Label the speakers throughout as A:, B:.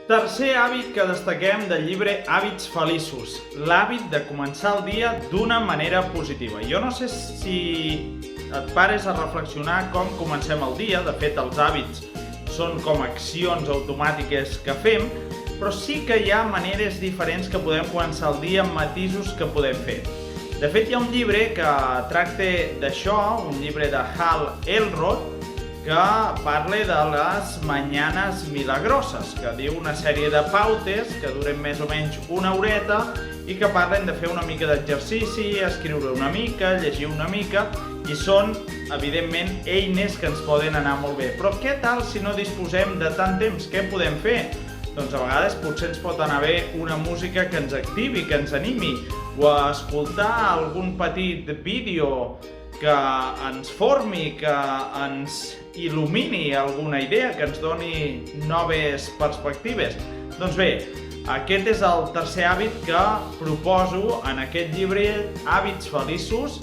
A: Tercer hàbit que destaquem del llibre Hàbits feliços, l'hàbit de començar el dia d'una manera positiva. Jo no sé si et pares a reflexionar com comencem el dia, de fet els hàbits són com accions automàtiques que fem, però sí que hi ha maneres diferents que podem començar el dia amb matisos que podem fer. De fet, hi ha un llibre que tracta d'això, un llibre de Hal Elrod, que parla de les mañanes milagroses, que diu una sèrie de pautes que duren més o menys una horeta i que parlen de fer una mica d'exercici, escriure una mica, llegir una mica, i són, evidentment, eines que ens poden anar molt bé. Però què tal si no disposem de tant temps? Què podem fer? Doncs a vegades potser ens pot anar bé una música que ens activi, que ens animi, o escoltar algun petit vídeo que ens formi, que ens il·lumini alguna idea, que ens doni noves perspectives. Doncs bé, aquest és el tercer hàbit que proposo en aquest llibre, Hàbits feliços,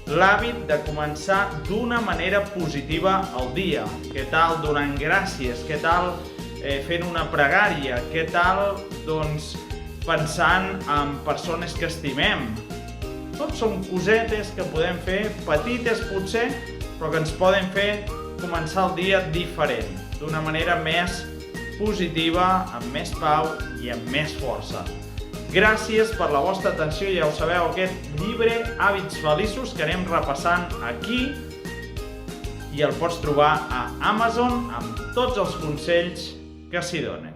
A: l'hàbit de començar d'una manera positiva el dia. Què tal donant gràcies? Què tal fent una pregària? Què tal, doncs, pensant en persones que estimem? Tot són cosetes que podem fer, petites potser, però que ens poden fer començar el dia diferent, d'una manera més positiva, amb més pau i amb més força. Gràcies per la vostra atenció, ja ho sabeu, aquest llibre Hàbits feliços que anem repassant aquí i el pots trobar a Amazon amb tots els consells que s'hi donen.